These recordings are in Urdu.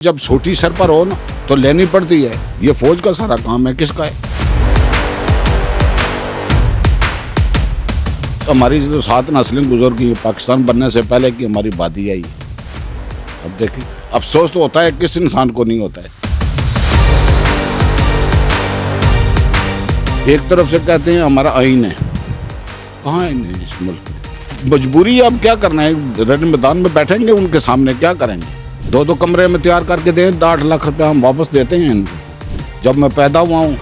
جب چھوٹی سر پر ہو نا تو لینی پڑتی ہے. یہ فوج کا سارا کام ہے. کس کا ہے؟ ہماری جو 7 نسلیں گزر گئی پاکستان بننے سے پہلے کی ہماری بادی آئی. اب دیکھیں افسوس تو ہوتا ہے, کس انسان کو نہیں ہوتا ہے. ایک طرف سے کہتے ہیں ہمارا آئین ہے. کہاں آئین ہے اس ملک میں؟ مجبوری ہے. اب کیا کرنا ہے؟ رن میدان میں بیٹھیں گے ان کے سامنے کیا کریں گے؟ 2 کمرے میں تیار کر کے دیں, 8 لاکھ روپے ہم واپس دیتے ہیں ان کو. جب میں پیدا ہوا ہوں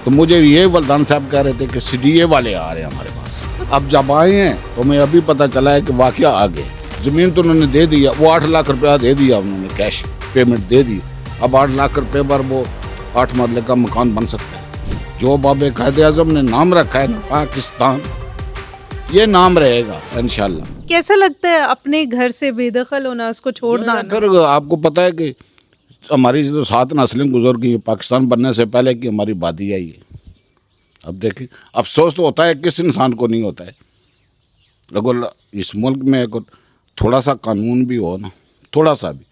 تو مجھے یہ ولدان صاحب کہہ رہے تھے کہ CDA والے آ رہے ہیں ہمارے پاس. اب جب آئے ہیں تو میں ابھی پتہ چلا ہے کہ واقعہ آگے. زمین تو انہوں نے دے دیا, وہ 8 لاکھ روپیہ دے دیا انہوں نے, کیش پیمنٹ دے دی. اب 8 لاکھ روپے پر وہ 8 مرلے کا مکان بن سکتا ہے. جو باب قائد اعظم نے نام رکھا ہے پاکستان, یہ نام رہے گا انشاءاللہ. کیسا لگتا ہے اپنے گھر سے بے دخل ہونا, اس کو چھوڑنا؟ پھر آپ کو پتہ ہے کہ ہماری جو 7 نسلیں گزر گئی پاکستان بننے سے پہلے کی ہماری بادی آئی ہے. اب دیکھیں افسوس تو ہوتا ہے, کس انسان کو نہیں ہوتا ہے. اگر اس ملک میں تھوڑا سا قانون بھی ہو نا, تھوڑا سا بھی,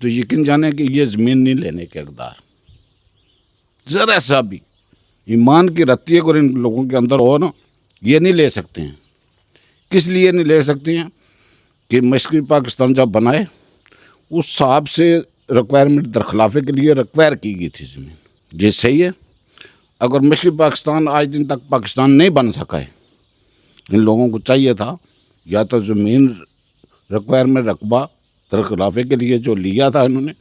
تو یقین جانے کہ یہ زمین نہیں لینے کے اقدار, ذرا سا بھی ایمان کی رتی اگر ان لوگوں کے اندر ہو نا, یہ نہیں لے سکتے ہیں. کس لیے نہیں لے سکتے ہیں کہ مشرقی پاکستان جب بنائے اس صاحب سے ریکوائرمنٹ درخلافے کے لیے ریکوائر کی گئی تھی زمین. یہ صحیح ہے. اگر مشرقی پاکستان آج دن تک پاکستان نہیں بن سکا ہے, ان لوگوں کو چاہیے تھا یا تو زمین ریکوائرمنٹ رقبہ درخلافے کے لیے جو لیا تھا انہوں نے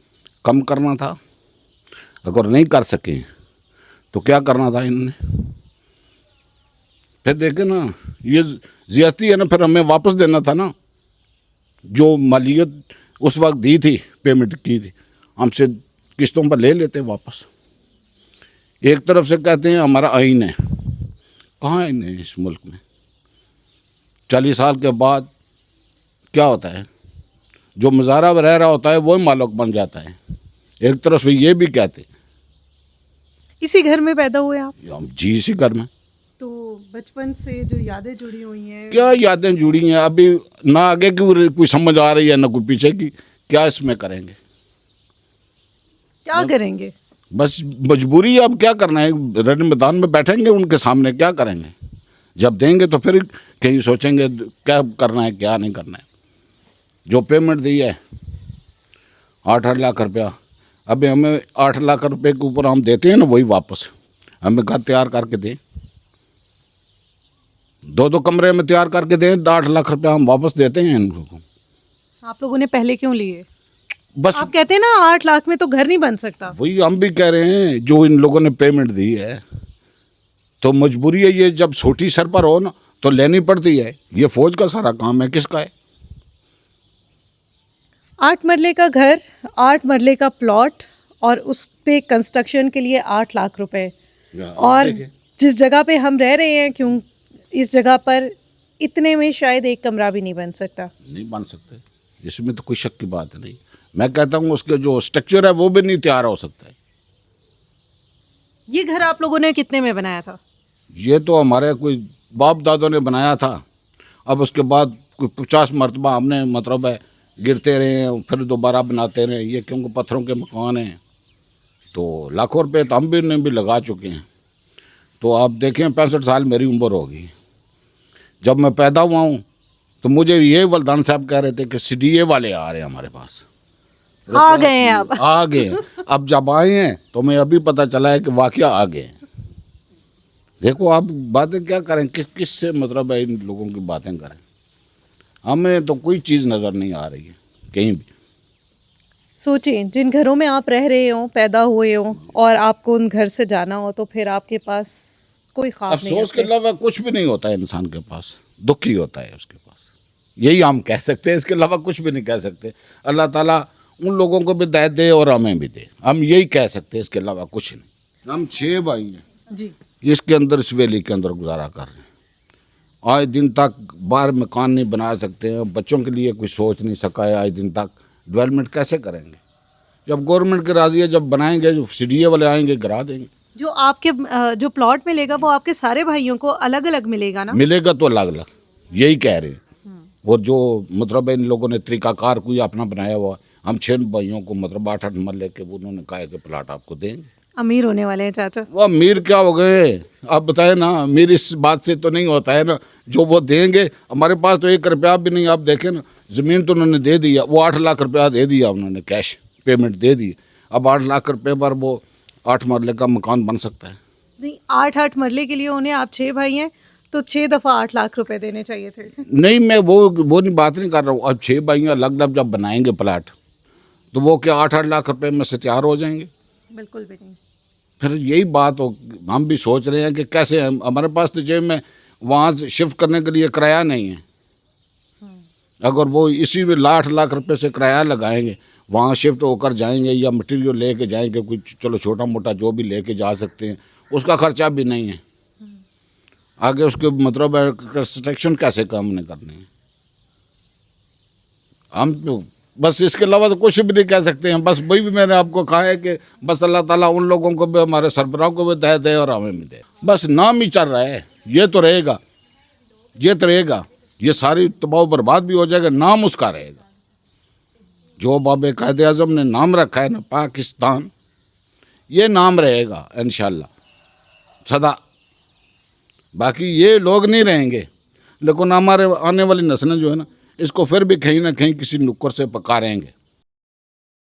کم کرنا تھا. اگر نہیں کر سکے تو کیا کرنا تھا انہوں نے؟ پھر دیکھیں نا, یہ زیادتی ہے نا, پھر ہمیں واپس دینا تھا نا. جو مالیت اس وقت دی تھی, پیمنٹ کی تھی, ہم سے قسطوں پر لے لیتے واپس. ایک طرف سے کہتے ہیں ہمارا آئین ہے. کہاں آئین ہے اس ملک میں؟ 40 سال کے بعد کیا ہوتا ہے؟ جو مظاہرہ رہ رہا ہوتا ہے وہی مالک بن جاتا ہے. ایک طرف سے یہ بھی کہتے اسی گھر میں پیدا ہوئے آپ؟ جی اسی گھر میں. تو بچپن سے جو یادیں جڑی ہوئی ہیں, کیا یادیں جڑی ہیں؟ ابھی نہ آگے کی کوئی سمجھ آ رہی ہے نہ کوئی پیچھے کی. کیا اس میں کریں گے؟ کیا کریں گے؟ بس مجبوری ہے. اب کیا کرنا ہے؟ رن میدان میں بیٹھیں گے ان کے سامنے کیا کریں گے؟ جب دیں گے تو پھر کہیں سوچیں گے کیا کرنا ہے کیا نہیں کرنا ہے. جو پیمنٹ دی ہے 8 لاکھ روپیہ, ابھی ہمیں 8 لاکھ روپے کے اوپر ہم دیتے ہیں نا, وہی واپس ہمیں گھر تیار کر کے دیں. 2 کمرے میں تیار کر کے دیں, 8 لاکھ روپیہ ہم واپس دیتے ہیں ان کو. آپ لوگوں نے پہلے کیوں لیے؟ بس آپ کہتے ہیں نا 8 لاکھ میں تو گھر نہیں بن سکتا. وہی ہم بھی کہہ رہے ہیں, جو ان لوگوں نے پیمنٹ دی ہے تو مجبوری ہے. یہ جب چھوٹی سر پر ہو نا تو لینی پڑتی ہے. یہ فوج کا سارا کام ہے. کس کا ہے؟ 8 مرلے کا گھر, 8 مرلے کا پلاٹ, اور اس پہ کنسٹرکشن کے لیے 8 لاکھ روپے. اور جس جگہ پہ ہم رہ رہے ہیں, کیوں اس جگہ پر اتنے میں شاید 1 کمرہ بھی نہیں بن سکتا. نہیں بن سکتے, اس میں تو کوئی شک کی بات نہیں. میں کہتا ہوں اس کے جو اسٹرکچر ہے وہ بھی نہیں تیار ہو سکتا ہے. یہ گھر آپ لوگوں نے کتنے میں بنایا تھا؟ یہ تو ہمارے کوئی باپ دادوں نے بنایا تھا. اب اس کے بعد کوئی 50 مرتبہ ہم نے مطلب ہے گرتے رہے ہیں, پھر دوبارہ بناتے رہے. یہ کیونکہ پتھروں کے مکان ہیں تو لاکھوں روپے تو ہم بھی لگا چکے ہیں. تو آپ دیکھیں 65 سال میری عمر ہوگی. جب میں پیدا ہوا ہوں تو مجھے یہ ولدان صاحب کہہ رہے تھے کہ CDA والے آ رہے ہیں ہمارے پاس. آ گئے ہیں اب. آ گئے. اب جب آئے ہیں تو میں ابھی پتہ چلا ہے کہ واقعہ آ گئے ہیں. دیکھو آپ باتیں کیا کریں, کس سے مطلب ہے ان لوگوں کی باتیں کریں. ہمیں تو کوئی چیز نظر نہیں آ رہی ہے کہیں بھی. سوچیں جن گھروں میں آپ رہ رہے ہوں, پیدا ہوئے ہوں, اور آپ کو ان گھر سے جانا ہو تو پھر آپ کے پاس کوئی خواب نہیں. افسوس کے علاوہ کچھ بھی نہیں ہوتا ہے انسان کے پاس. دکھ ہی ہوتا ہے اس کے پاس. یہی ہم کہہ سکتے ہیں, اس کے علاوہ کچھ بھی نہیں کہہ سکتے. اللہ تعالیٰ ان لوگوں کو بھی ہدایت دے اور ہمیں بھی دے. ہم یہی کہہ سکتے ہیں, اس کے علاوہ کچھ نہیں. ہم 6 بھائی ہیں جی, اس کے اندر, اس ویلی کے اندر گزارا کر رہے ہیں. آج دن تک باہر مکان نہیں بنا سکتے ہیں. بچوں کے لیے کوئی سوچ نہیں سکا ہے. آج دن تک ڈیولپمنٹ کیسے کریں گے؟ جب گورنمنٹ کے راضی ہے, جب بنائیں گے, جو CDA والے آئیں گے گرا دیں گے. جو آپ کے جو پلاٹ ملے گا وہ آپ کے سارے بھائیوں کو الگ الگ ملے گا نا؟ ملے گا تو الگ الگ, یہی کہہ رہے ہیں. اور جو مطلب ان لوگوں نے طریقہ کار کوئی اپنا بنایا ہوا, ہم 6 بھائیوں کو مطلب 8 مرلے کے انہوں نے کہا کہ پلاٹ آپ کو دیں گے. امیر ہونے والے ہیں چاچا. وہ امیر کیا ہو گئے آپ بتائیں نا, امیر اس بات سے تو نہیں ہوتا ہے نا, جو وہ دیں گے. ہمارے پاس تو 1 روپیہ بھی نہیں, آپ دیکھیں نا, زمین تو انہوں نے دے دیا, وہ 8 لاکھ روپیہ دے دیا انہوں نے, کیش پیمنٹ دے دی. اب 8 لاکھ روپے پر وہ 8 مرلے کا مکان بن سکتا ہے؟ نہیں, 8 مرلے کے لیے انہیں, آپ 6 بھائی ہیں تو 6 دفعہ 8 لاکھ روپے دینے چاہیے تھے. نہیں, میں وہ نہیں بات نہیں کر رہا ہوں. اب 6 بھائی الگ الگ جب بنائیں گے پلاٹ تو وہ کیا 8 لاکھ روپے میں سے تیار ہو جائیں گے؟ بالکل بھی نہیں. پھر یہی بات ہو, ہم بھی سوچ رہے ہیں کہ کیسے, ہمارے پاس تو جیب میں وہاں سے شفٹ کرنے کے لیے کرایہ نہیں ہے. اگر وہ اسی میں 8 لاکھ روپے سے کرایہ لگائیں گے, وہاں شفٹ ہو کر جائیں گے یا مٹیریل لے کے جائیں گے, کوئی چلو چھوٹا موٹا جو بھی لے کے جا سکتے ہیں, اس کا خرچہ بھی نہیں ہے. آگے اس کے مطلب کنسٹرکشن کیسے کام نہیں کرنے ہیں. ہم تو بس اس کے علاوہ تو کچھ بھی نہیں کہہ سکتے ہیں. بس وہی بھی میں نے آپ کو کہا ہے کہ بس اللہ تعالیٰ ان لوگوں کو بھی, ہمارے سربراہ کو بھی دے اور ہمیں بھی دے. بس نام ہی چل رہا ہے, یہ تو رہے گا, یہ تو رہے گا, یہ ساری تباہ و برباد بھی ہو جائے گا, نام اس کا رہے گا. جو باب قائد اعظم نے نام رکھا ہے نا پاکستان, یہ نام رہے گا انشاءاللہ سدا. باقی یہ لوگ نہیں رہیں گے, لیکن ہمارے آنے والی نسلیں جو ہے نا, اس کو پھر بھی کہیں نہ کہیں کسی نکر سے پکاریں گے.